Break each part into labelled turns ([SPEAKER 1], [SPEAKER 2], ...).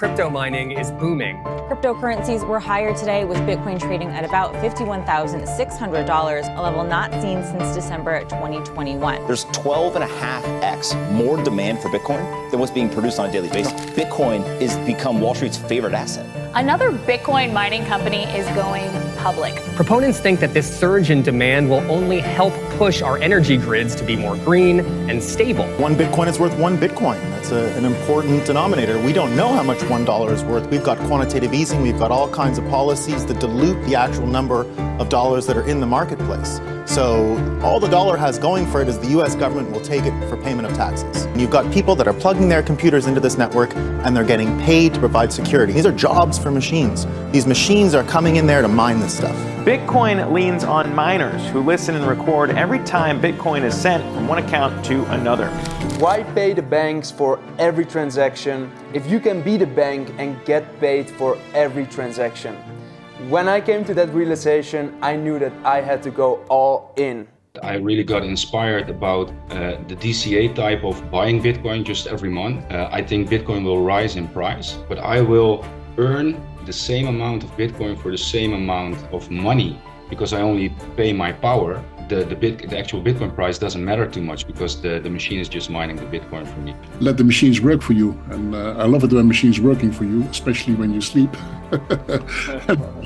[SPEAKER 1] crypto mining is booming.
[SPEAKER 2] Cryptocurrencies were higher today, with Bitcoin trading at about $51,600, a level not seen since December 2021.
[SPEAKER 3] There's 12.5x more demand for Bitcoin than what's being produced on a daily basis. Bitcoin has become Wall Street's favorite asset.
[SPEAKER 4] Another Bitcoin mining company is going public.
[SPEAKER 1] Proponents think that this surge in demand will only help push our energy grids to be more green and stable.
[SPEAKER 5] One Bitcoin is worth one Bitcoin. That's an important denominator. We don't know how much $1 is worth. We've got quantitative easing. We've got all kinds of policies that dilute the actual number of dollars that are in the marketplace. So all the dollar has going for it is the US government will take it for payment of taxes. And you've got people that are plugging their computers into this network and they're getting paid to provide security. These are jobs for machines. These machines are coming in there to mine this stuff.
[SPEAKER 6] Bitcoin leans on miners who listen and record every time Bitcoin is sent from one account to another.
[SPEAKER 7] Why pay the banks for every transaction if you can be the bank and get paid for every transaction? When I came to that realization, I knew that I had to go all in.
[SPEAKER 8] I really got inspired about the DCA type of buying Bitcoin just every month. I think Bitcoin will rise in price, but I will earn the same amount of Bitcoin for the same amount of money because I only pay my power. The actual Bitcoin price doesn't matter too much because the machine is just mining the Bitcoin for me.
[SPEAKER 9] Let the machines work for you. And I love it when machines working for you, especially when you sleep.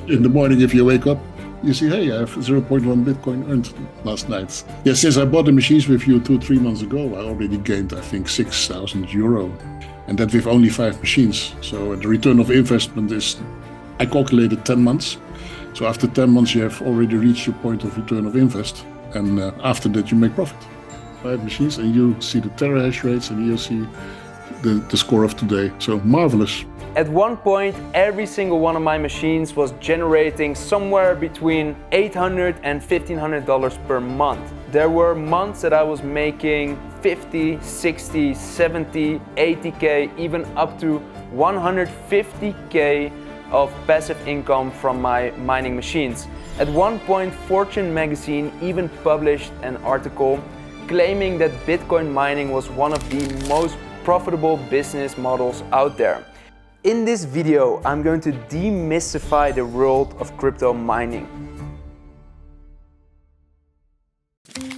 [SPEAKER 9] In the morning, if you wake up, you see, hey, I have 0.1 Bitcoin earned last night. Yeah, since I bought the machines with you 2-3 months ago, I already gained, I think, €6,000. And that with only 5 machines. So the return of investment is, I calculated 10 months. So after 10 months, you have already reached your point of return of invest. And after that, you make profit. 5 machines, and you see the terahash rates, and you see the score of today. So marvelous.
[SPEAKER 7] At one point, every single one of my machines was generating somewhere between $800 and $1,500 per month. There were months that I was making 50, 60, 70, 80K, even up to 150K of passive income from my mining machines. At one point, Fortune magazine even published an article claiming that Bitcoin mining was one of the most profitable business models out there. In this video, I'm going to demystify the world of crypto mining.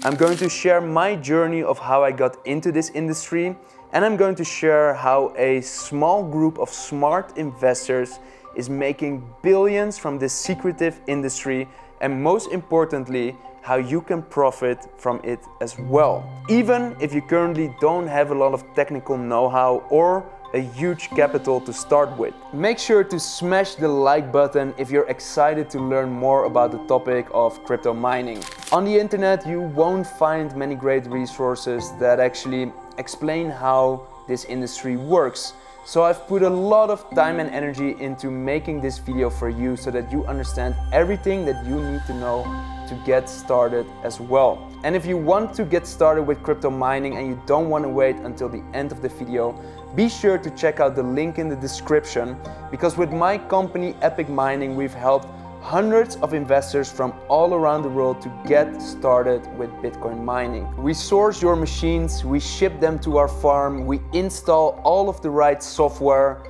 [SPEAKER 7] I'm going to share my journey of how I got into this industry, and I'm going to share how a small group of smart investors is making billions from this secretive industry, and most importantly, how you can profit from it as well. Even if you currently don't have a lot of technical know-how or a huge capital to start with. Make sure to smash the like button if you're excited to learn more about the topic of crypto mining. On the internet, you won't find many great resources that actually explain how this industry works. So I've put a lot of time and energy into making this video for you so that you understand everything that you need to know to get started as well. And if you want to get started with crypto mining and you don't want to wait until the end of the video, be sure to check out the link in the description, because with my company Epic Mining, we've helped hundreds of investors from all around the world to get started with Bitcoin mining. We source your machines, we ship them to our farm, we install all of the right software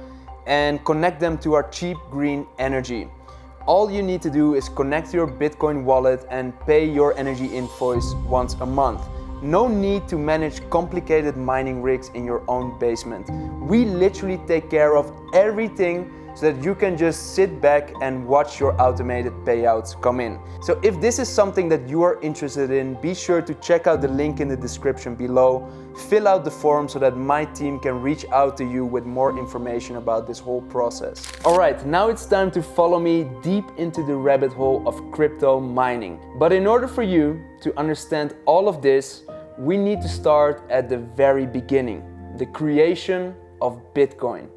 [SPEAKER 7] and connect them to our cheap green energy. All you need to do is connect your Bitcoin wallet and pay your energy invoice once a month. No need to manage complicated mining rigs in your own basement. We literally take care of everything so that you can just sit back and watch your automated payouts come in. So if this is something that you are interested in, be sure to check out the link in the description below. Fill out the form so that my team can reach out to you with more information about this whole process. All right, now it's time to follow me deep into the rabbit hole of crypto mining. But in order for you to understand all of this, we need to start at the very beginning, the creation of Bitcoin.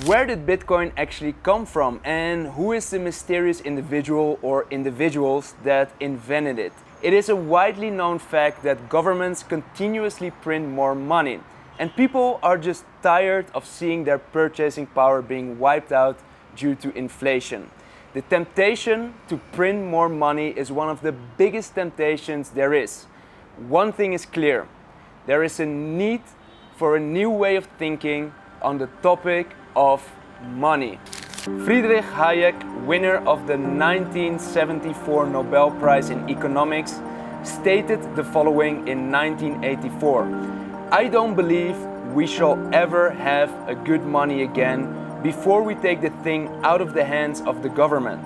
[SPEAKER 7] Where did Bitcoin actually come from, and who is the mysterious individual or individuals that invented it? It is a widely known fact that governments continuously print more money, and people are just tired of seeing their purchasing power being wiped out due to inflation. The temptation to print more money is one of the biggest temptations there is. One thing is clear, there is a need for a new way of thinking on the topic of money. Friedrich Hayek, winner of the 1974 Nobel Prize in Economics, stated the following in 1984. I don't believe we shall ever have a good money again before we take the thing out of the hands of the government.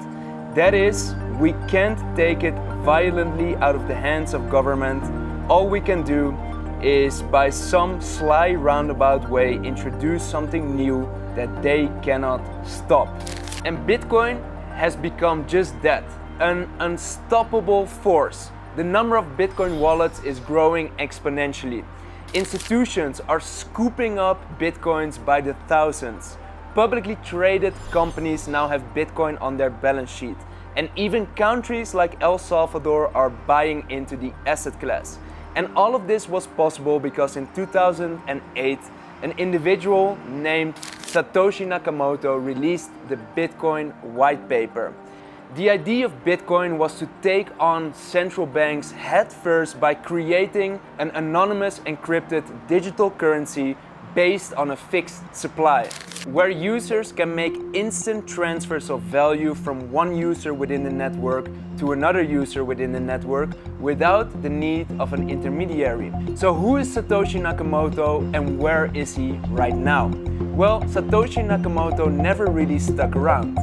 [SPEAKER 7] That is, we can't take it violently out of the hands of government. All we can do is by some sly roundabout way introduce something new that they cannot stop. And Bitcoin has become just that, an unstoppable force. The number of Bitcoin wallets is growing exponentially. Institutions are scooping up Bitcoins by the thousands. Publicly traded companies now have Bitcoin on their balance sheet. And even countries like El Salvador are buying into the asset class. And all of this was possible because in 2008, an individual named Satoshi Nakamoto released the Bitcoin white paper. The idea of Bitcoin was to take on central banks head first by creating an anonymous encrypted digital currency based on a fixed supply, where users can make instant transfers of value from one user within the network to another user within the network without the need of an intermediary. So who is Satoshi Nakamoto and where is he right now? Well, Satoshi Nakamoto never really stuck around.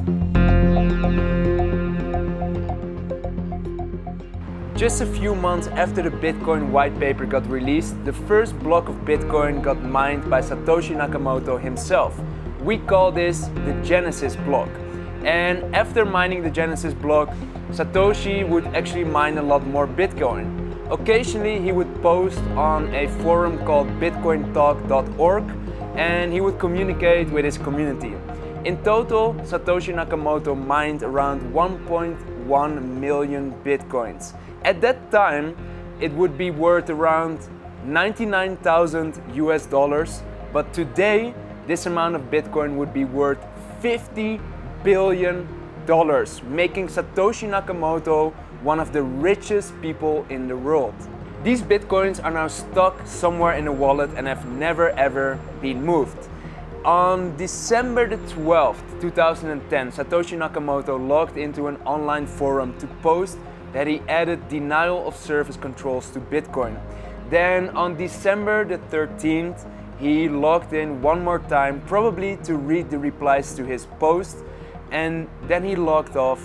[SPEAKER 7] Just a few months after the Bitcoin white paper got released, the first block of Bitcoin got mined by Satoshi Nakamoto himself. We call this the Genesis block. And after mining the Genesis block, Satoshi would actually mine a lot more Bitcoin. Occasionally he would post on a forum called bitcointalk.org and he would communicate with his community. In total, Satoshi Nakamoto mined around 1.1 million Bitcoins. At that time, it would be worth around 99,000 US dollars, but today, this amount of Bitcoin would be worth $50 billion, making Satoshi Nakamoto one of the richest people in the world. These Bitcoins are now stuck somewhere in a wallet and have never ever been moved. On December the 12th, 2010, Satoshi Nakamoto logged into an online forum to post that he added denial of service controls to Bitcoin. Then on December the 13th, he logged in one more time, probably to read the replies to his post, and then he logged off.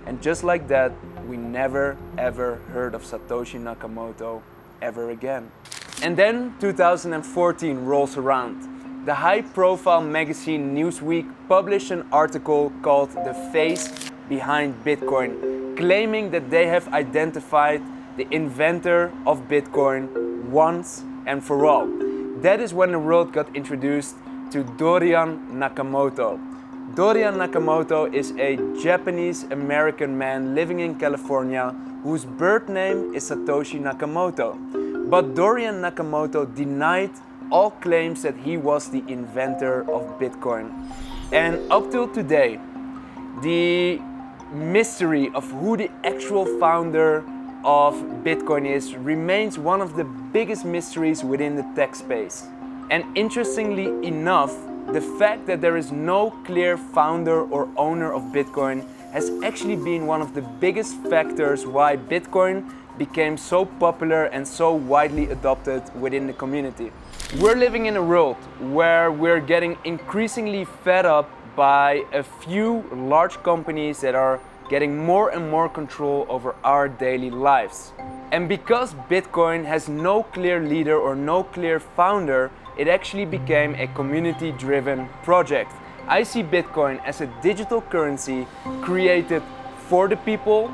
[SPEAKER 7] And just like that, we never ever heard of Satoshi Nakamoto ever again. And then 2014 rolls around. The high-profile magazine Newsweek published an article called "The Face Behind Bitcoin," claiming that they have identified the inventor of Bitcoin once and for all. That is when the world got introduced to Dorian Nakamoto. Dorian Nakamoto is a Japanese-American man living in California whose birth name is Satoshi Nakamoto. But Dorian Nakamoto denied all claims that he was the inventor of Bitcoin. And up till today, the mystery of who the actual founder of Bitcoin is remains one of the biggest mysteries within the tech space. And interestingly enough, the fact that there is no clear founder or owner of Bitcoin has actually been one of the biggest factors why Bitcoin became so popular and so widely adopted within the community. We're living in a world where we're getting increasingly fed up by a few large companies that are getting more and more control over our daily lives. And because Bitcoin has no clear leader or no clear founder, it actually became a community-driven project. I see Bitcoin as a digital currency created for the people,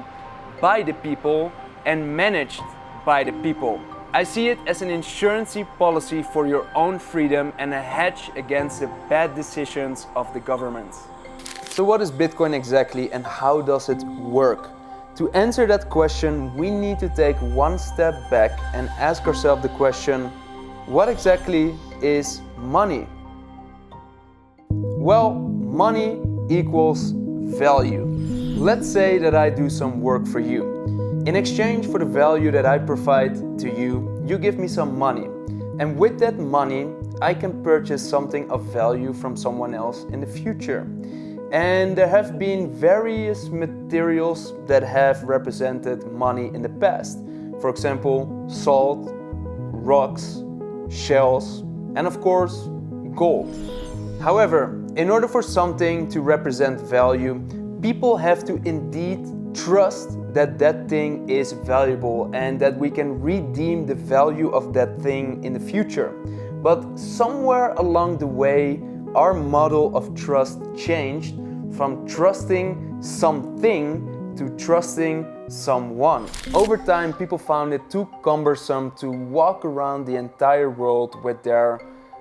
[SPEAKER 7] by the people, and managed by the people. I see it as an insurance policy for your own freedom and a hedge against the bad decisions of the government. So what is Bitcoin exactly and how does it work? To answer that question, we need to take one step back and ask ourselves the question, what exactly is money? Well, money equals value. Let's say that I do some work for you. In exchange for the value that I provide to you, you give me some money. And with that money, I can purchase something of value from someone else in the future. And there have been various materials that have represented money in the past. For example, salt, rocks, shells, and of course, gold. However, in order for something to represent value, people have to indeed trust that that thing is valuable and that we can redeem the value of that thing in the future. But somewhere along the way, our model of trust changed from trusting something to trusting someone. Over time, people found it too cumbersome to walk around the entire world with their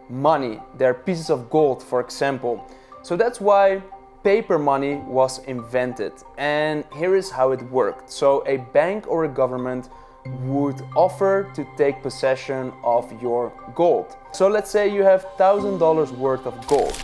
[SPEAKER 7] money, their pieces of gold, for example. So that's why paper money was invented. And here is how it worked. So a bank or a government would offer to take possession of your gold. So let's say you have $1,000 worth of gold.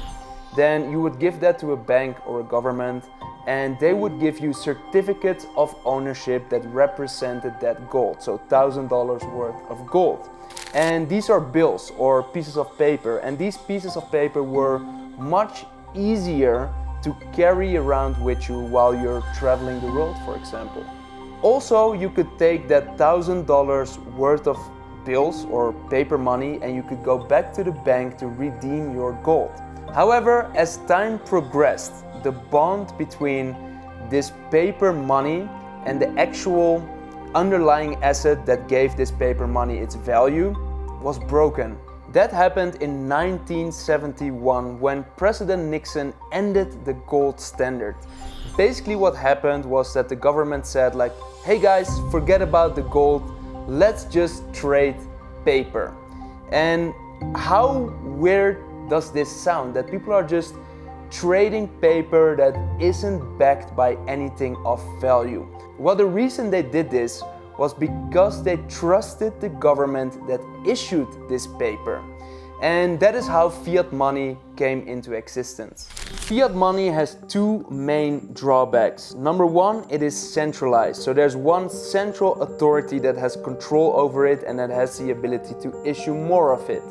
[SPEAKER 7] Then you would give that to a bank or a government, and they would give you certificates of ownership that represented that gold. So $1,000 worth of gold. And these are bills or pieces of paper. And these pieces of paper were much easier to carry around with you while you're traveling the road, for example. Also, you could take that $1,000 worth of bills or paper money and you could go back to the bank to redeem your gold. However, as time progressed, the bond between this paper money and the actual underlying asset that gave this paper money its value was broken. That happened in 1971 when President Nixon ended the gold standard. Basically what happened was that the government said like, hey guys, forget about the gold, let's just trade paper. And how weird does this sound, that people are just trading paper that isn't backed by anything of value? Well, the reason they did this was because they trusted the government that issued this paper. And that is how fiat money came into existence. Fiat money has two main drawbacks. Number one, it is centralized. So there's one central authority that has control over it and that has the ability to issue more of it.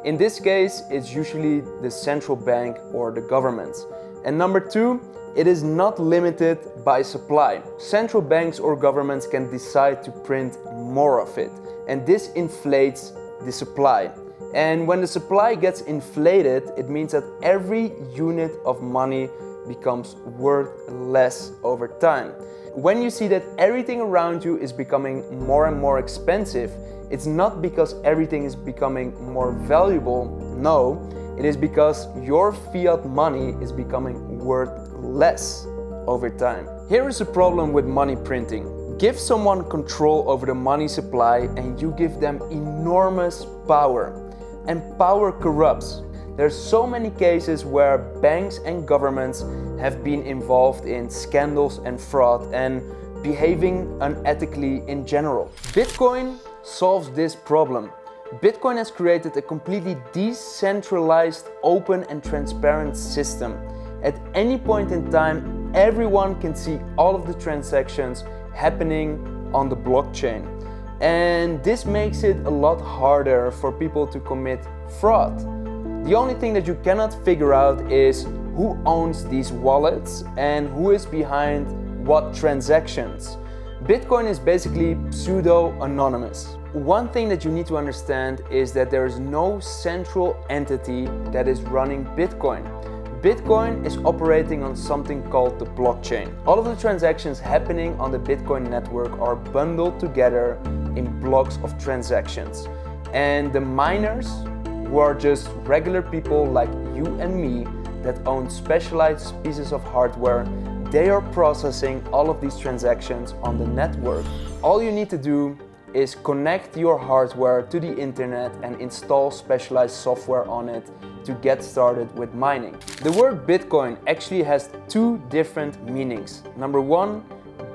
[SPEAKER 7] In this case, it's usually the central bank or the governments. And number two, it is not limited by supply. Central banks or governments can decide to print more of it, and this inflates the supply. And when the supply gets inflated, it means that every unit of money becomes worth less over time. When you see that everything around you is becoming more and more expensive, it's not because everything is becoming more valuable. No, it is because your fiat money is becoming worth less over time. Here is the problem with money printing. Give someone control over the money supply and you give them enormous power. And power corrupts. There's so many cases where banks and governments have been involved in scandals and fraud and behaving unethically in general. Bitcoin solves this problem. Bitcoin has created a completely decentralized, open and transparent system. At any point in time, everyone can see all of the transactions happening on the blockchain. And this makes it a lot harder for people to commit fraud. The only thing that you cannot figure out is who owns these wallets and who is behind what transactions. Bitcoin is basically pseudo-anonymous. One thing that you need to understand is that there is no central entity that is running Bitcoin. Bitcoin is operating on something called the blockchain. All of the transactions happening on the Bitcoin network are bundled together in blocks of transactions. And the miners, who are just regular people like you and me that own specialized pieces of hardware, they are processing all of these transactions on the network. All you need to do is connect your hardware to the internet and install specialized software on it to get started with mining. The word Bitcoin actually has two different meanings. Number one,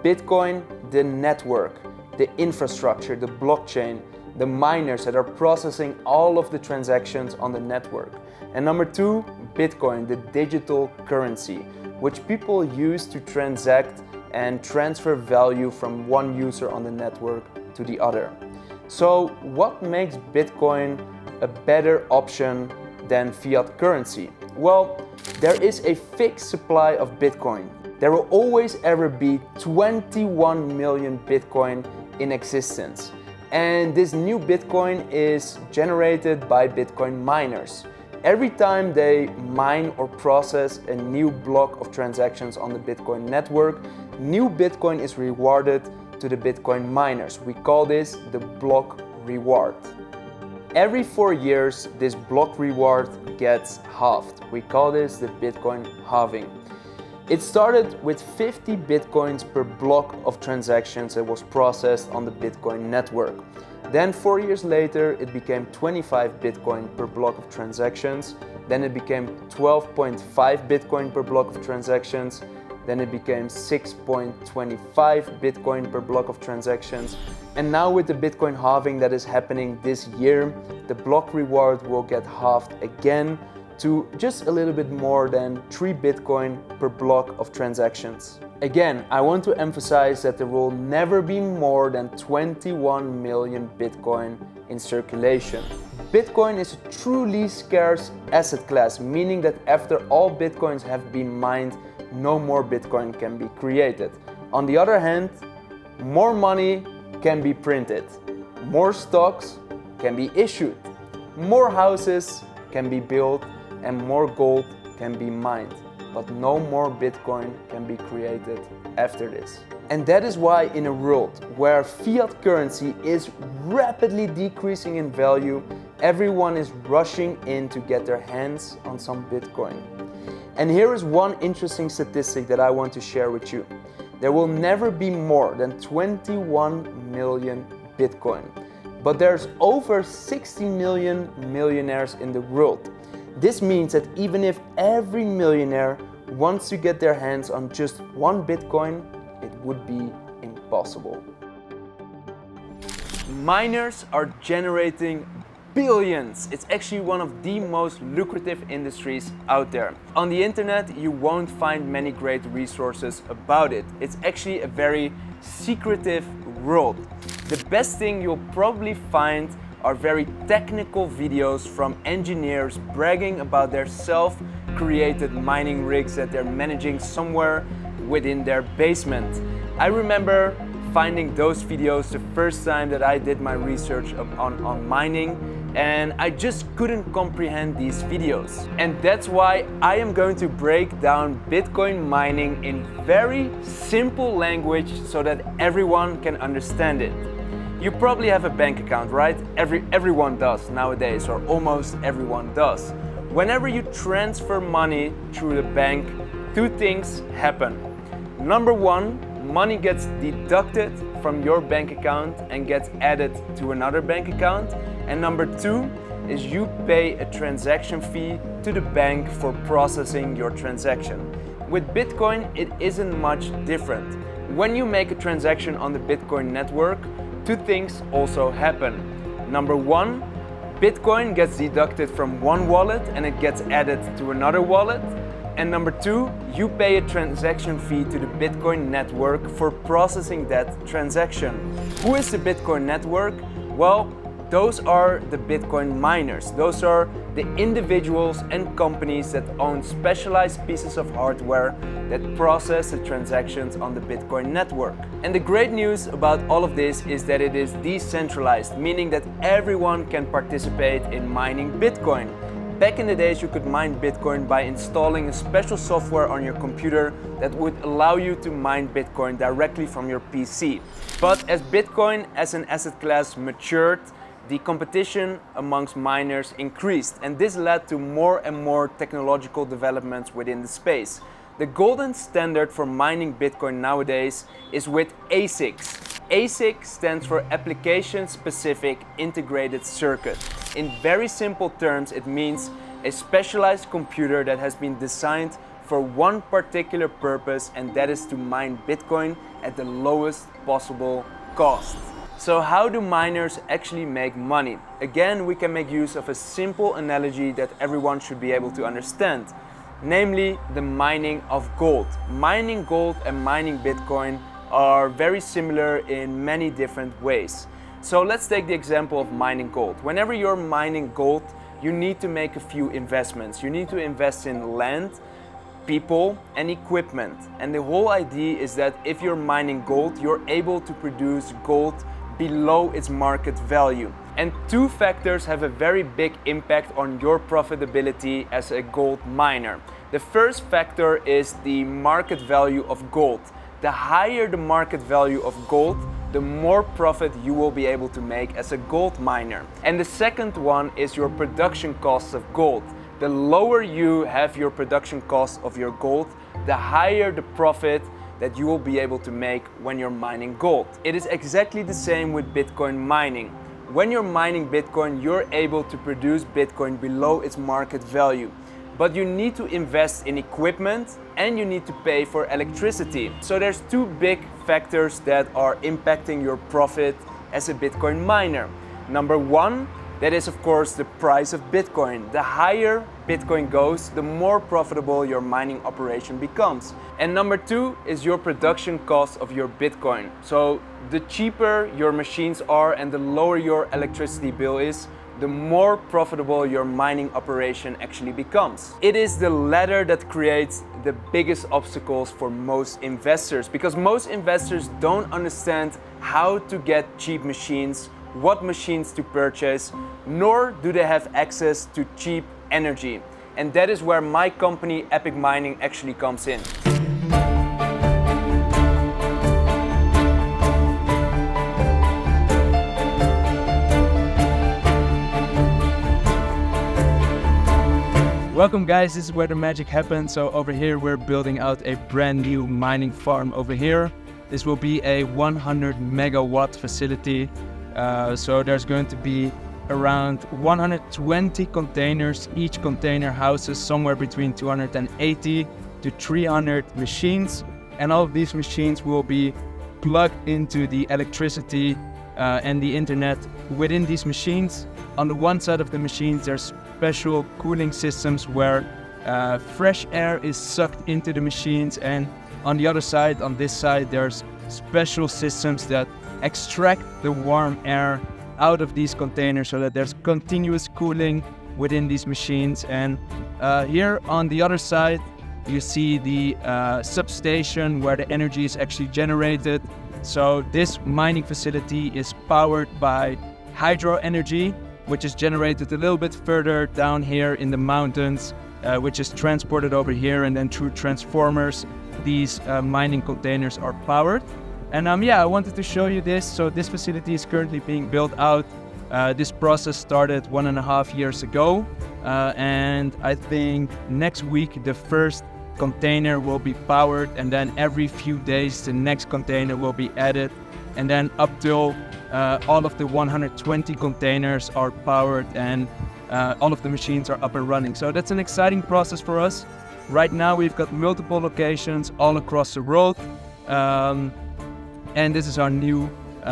[SPEAKER 7] Bitcoin, the network, the infrastructure, the blockchain, the miners that are processing all of the transactions on the network. And number two, Bitcoin, the digital currency, which people use to transact and transfer value from one user on the network to the other. So what makes Bitcoin a better option than fiat currency? Well, there is a fixed supply of Bitcoin. There will always ever be 21 million Bitcoin in existence. And this new Bitcoin is generated by Bitcoin miners. Every time they mine or process a new block of transactions on the Bitcoin network, new Bitcoin is rewarded to the Bitcoin miners. We call this the block reward. Every 4 years, this block reward gets halved. We call this the Bitcoin halving. It started with 50 Bitcoins per block of transactions that was processed on the Bitcoin network. Then 4 years later, it became 25 Bitcoin per block of transactions. Then it became 12.5 Bitcoin per block of transactions. Then it became 6.25 Bitcoin per block of transactions. And now with the Bitcoin halving that is happening this year, the block reward will get halved again to just a little bit more than 3 Bitcoin per block of transactions. Again, I want to emphasize that there will never be more than 21 million Bitcoin in circulation. Bitcoin is a truly scarce asset class, meaning that after all Bitcoins have been mined, no more Bitcoin can be created. On the other hand, more money can be printed, more stocks can be issued, more houses can be built, and more gold can be mined. But no more Bitcoin can be created after this. And that is why in a world where fiat currency is rapidly decreasing in value, everyone is rushing in to get their hands on some Bitcoin. And here is one interesting statistic that I want to share with you. There will never be more than 21 million Bitcoin. But there's over 60 million millionaires in the world. This means that even if every millionaire wants to get their hands on just one Bitcoin, it would be impossible. Miners are generating billions. It's actually one of the most lucrative industries out there. On the internet, you won't find many great resources about it. It's actually a very secretive world. The best thing you'll probably find are very technical videos from engineers bragging about their self-created mining rigs that they're managing somewhere within their basement. I remember finding those videos the first time that I did my research on mining, and I just couldn't comprehend these videos. And that's why I am going to break down Bitcoin mining in very simple language so that everyone can understand it. You probably have a bank account, right? Everyone does nowadays, or almost everyone does. Whenever you transfer money through the bank, two things happen. Number one, money gets deducted from your bank account and gets added to another bank account. And number two is you pay a transaction fee to the bank for processing your transaction. With Bitcoin, it isn't much different. When you make a transaction on the Bitcoin network, two things also happen. Number one, Bitcoin gets deducted from one wallet and it gets added to another wallet. And number two, you pay a transaction fee to the Bitcoin network for processing that transaction. Who is the Bitcoin network? Well, those are the Bitcoin miners. Those are the individuals and companies that own specialized pieces of hardware that process the transactions on the Bitcoin network. And the great news about all of this is that it is decentralized, meaning that everyone can participate in mining Bitcoin. Back in the days, you could mine Bitcoin by installing a special software on your computer that would allow you to mine Bitcoin directly from your PC. But as Bitcoin as an asset class matured, the competition amongst miners increased, and this led to more and more technological developments within the space. The golden standard for mining Bitcoin nowadays is with ASICs. ASIC stands for Application Specific Integrated Circuit. In very simple terms, it means a specialized computer that has been designed for one particular purpose, and that is to mine Bitcoin at the lowest possible cost. So how do miners actually make money? Again, we can make use of a simple analogy that everyone should be able to understand. namely the mining of gold. Mining gold and mining Bitcoin are very similar in many different ways. So let's take the example of mining gold. Whenever you're mining gold, you need to make a few investments. You need to invest in land, people, and equipment. And the whole idea is that if you're mining gold, you're able to produce gold below its market value. And two factors have a very big impact on your profitability as a gold miner. The first factor is the market value of gold. The higher the market value of gold, the more profit you will be able to make as a gold miner. And the second one is your production costs of gold. The lower you have your production costs of your gold, the higher the profit that you will be able to make when you're mining gold. It is exactly the same with Bitcoin mining. When you're mining Bitcoin, you're able to produce Bitcoin below its market value. But you need to invest in equipment and you need to pay for electricity. So there's two big factors that are impacting your profit as a Bitcoin miner. Number one, that is of course the price of Bitcoin. The higher Bitcoin goes, the more profitable your mining operation becomes. And number two is your production cost of your Bitcoin. So the cheaper your machines are and the lower your electricity bill is, the more profitable your mining operation actually becomes. It is the latter that creates the biggest obstacles for most investors, because most investors don't understand how to get cheap machines, what machines to purchase, nor do they have access to cheap energy. And that is where my company ASIC Mining actually comes in.
[SPEAKER 10] Welcome guys, this is where the magic happens. So over here we're building out a brand new mining farm over here. This will be a 100 megawatt facility. So there's going to be around 120 containers. Each container houses somewhere between 280 to 300 machines. And all of these machines will be plugged into the electricity and the internet within these machines. On the one side of the machines, there's special cooling systems where fresh air is sucked into the machines, and on the other side, on this side, there's special systems that extract the warm air out of these containers so that there's continuous cooling within these machines. And here on the other side, you see the substation where the energy is actually generated. So this mining facility is powered by hydro energy, which is generated a little bit further down here in the mountains, which is transported over here, and then through transformers, these mining containers are powered. And I wanted to show you this. So this facility is currently being built out. This process started 1.5 years ago, and I think next week the first container will be powered, and then every few days the next container will be added, and then up till all of the 120 containers are powered and all of the machines are up and running. So that's an exciting process for us. Right now we've got multiple locations all across the world, and this is our new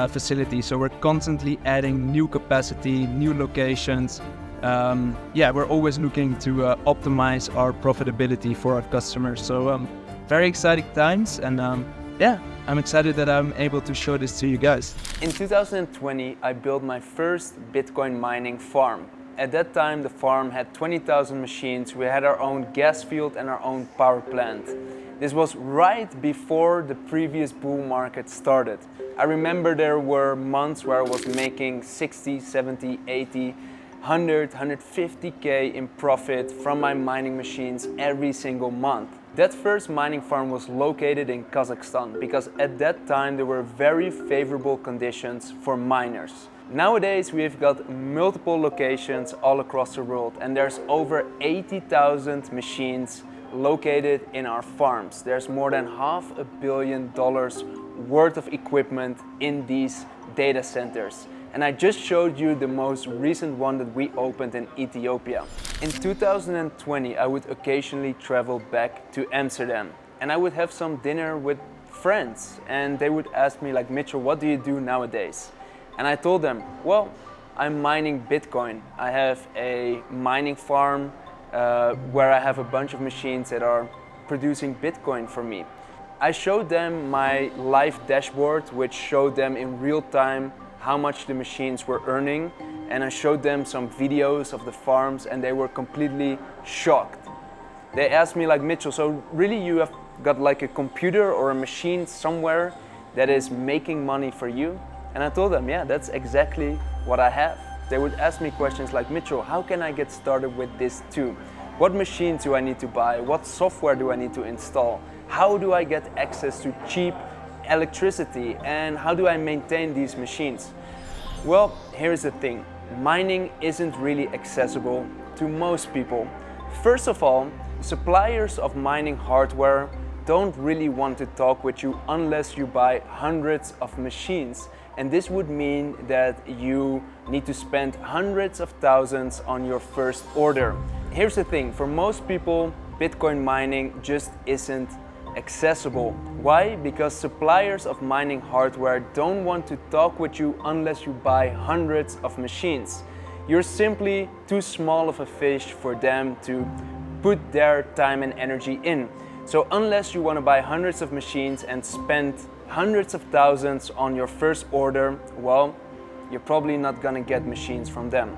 [SPEAKER 10] facility. So we're constantly adding new capacity, new locations. We're always looking to optimize our profitability for our customers. So very exciting times, and I'm excited that I'm able to show this to you guys.
[SPEAKER 7] In 2020, I built my first Bitcoin mining farm. At that time, the farm had 20,000 machines. We had our own gas field and our own power plant. This was right before the previous bull market started. I remember there were months where I was making 60, 70, 80, 100, 150K in profit from my mining machines every single month. That first mining farm was located in Kazakhstan because at that time there were very favorable conditions for miners. Nowadays we've got multiple locations all across the world, and there's over 80,000 machines located in our farms. There's more than $500 million worth of equipment in these data centers. And I just showed you the most recent one that we opened in Ethiopia. In 2020, I would occasionally travel back to Amsterdam, and I would have some dinner with friends, and they would ask me like, Mitchell, what do you do nowadays? And I told them, well, I'm mining Bitcoin. I have a mining farm where I have a bunch of machines that are producing Bitcoin for me. I showed them my live dashboard, which showed them in real time how much the machines were earning, and I showed them some videos of the farms, and they were completely shocked. They asked me like, Mitchell, so really you have got like a computer or a machine somewhere that is making money for you? And I told them, yeah, that's exactly what I have. They would ask me questions like, Mitchell, how can I get started with this too? What machines do I need to buy? What software do I need to install? How do I get access to cheap electricity? And how do I maintain these machines? Well, here's the thing. Mining isn't really accessible to most people. First of all, suppliers of mining hardware don't really want to talk with you unless you buy hundreds of machines. And this would mean that you need to spend hundreds of thousands on your first order. Here's the thing, for most people, Bitcoin mining just isn't accessible. Why? Because suppliers of mining hardware don't want to talk with you unless you buy hundreds of machines. You're simply too small of a fish for them to put their time and energy in. So unless you want to buy hundreds of machines and spend hundreds of thousands on your first order, well, you're probably not gonna get machines from them.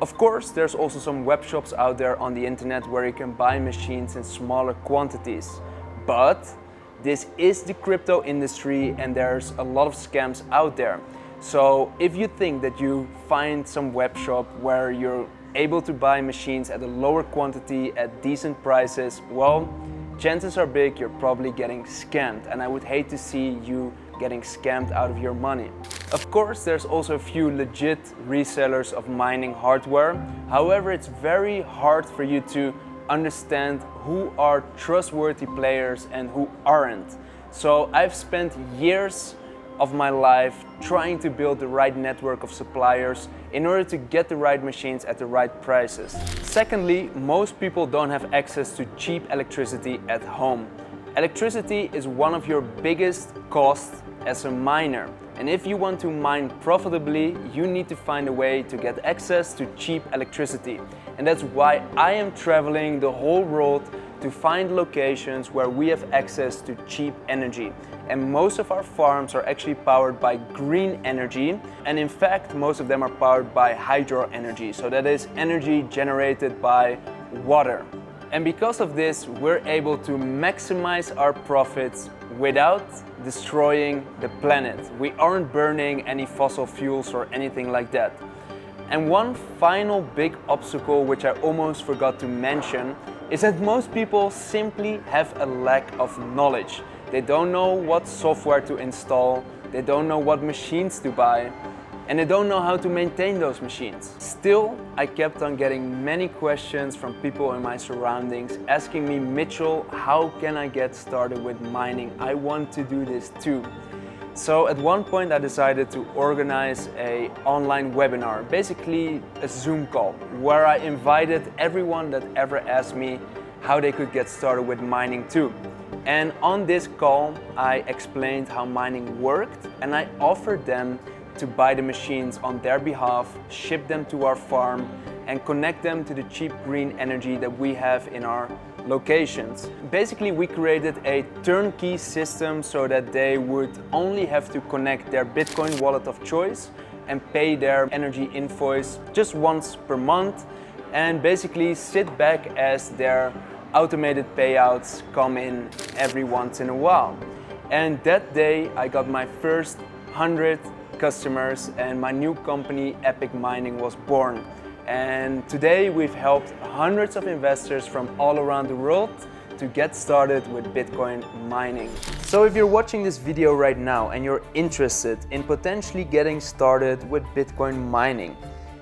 [SPEAKER 7] Of course, there's also some web shops out there on the internet where you can buy machines in smaller quantities. But this is the crypto industry and there's a lot of scams out there. So if you think that you find some web shop where you're able to buy machines at a lower quantity at decent prices, well, chances are big you're probably getting scammed, and I would hate to see you getting scammed out of your money. Of course, there's also a few legit resellers of mining hardware. However, it's very hard for you to understand who are trustworthy players and who aren't. So I've spent years of my life trying to build the right network of suppliers in order to get the right machines at the right prices. Secondly, most people don't have access to cheap electricity at home. Electricity is one of your biggest costs as a miner. And if you want to mine profitably, you need to find a way to get access to cheap electricity. And that's why I am traveling the whole world to find locations where we have access to cheap energy. And most of our farms are actually powered by green energy. And in fact, most of them are powered by hydro energy. So that is energy generated by water. And because of this, we're able to maximize our profits without destroying the planet. We aren't burning any fossil fuels or anything like that. And one final big obstacle, which I almost forgot to mention, is that most people simply have a lack of knowledge. They don't know what software to install, they don't know what machines to buy, and they don't know how to maintain those machines. Still, I kept on getting many questions from people in my surroundings asking me, Mitchell, how can I get started with mining? I want to do this too. So at one point I decided to organize an online webinar, basically a Zoom call, where I invited everyone that ever asked me how they could get started with mining too. And on this call, I explained how mining worked, and I offered them to buy the machines on their behalf, ship them to our farm, and connect them to the cheap green energy that we have in our locations. Basically, we created a turnkey system so that they would only have to connect their Bitcoin wallet of choice and pay their energy invoice just once per month, and basically sit back as their automated payouts come in every once in a while. And that day I got my first 100 customers and my new company Epic Mining was born. And today we've helped hundreds of investors from all around the world to get started with Bitcoin mining. So if you're watching this video right now and you're interested in potentially getting started with Bitcoin mining,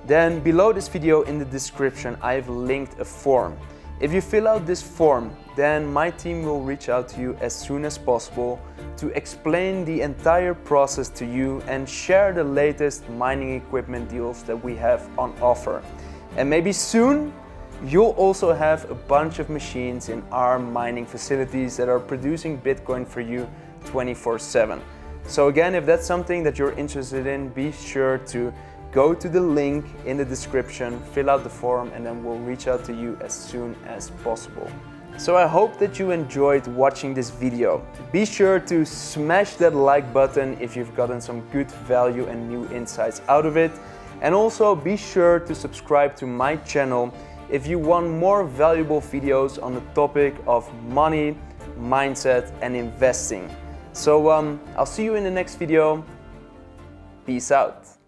[SPEAKER 7] then below this video in the description I've linked a form. If you fill out this form, then my team will reach out to you as soon as possible to explain the entire process to you and share the latest mining equipment deals that we have on offer. And maybe soon, you'll also have a bunch of machines in our mining facilities that are producing Bitcoin for you 24/7. So again, if that's something that you're interested in, be sure to go to the link in the description, fill out the form, and then we'll reach out to you as soon as possible. So I hope that you enjoyed watching this video. Be sure to smash that like button if you've gotten some good value and new insights out of it. And also be sure to subscribe to my channel if you want more valuable videos on the topic of money, mindset, and investing. So I'll see you in the next video. Peace out.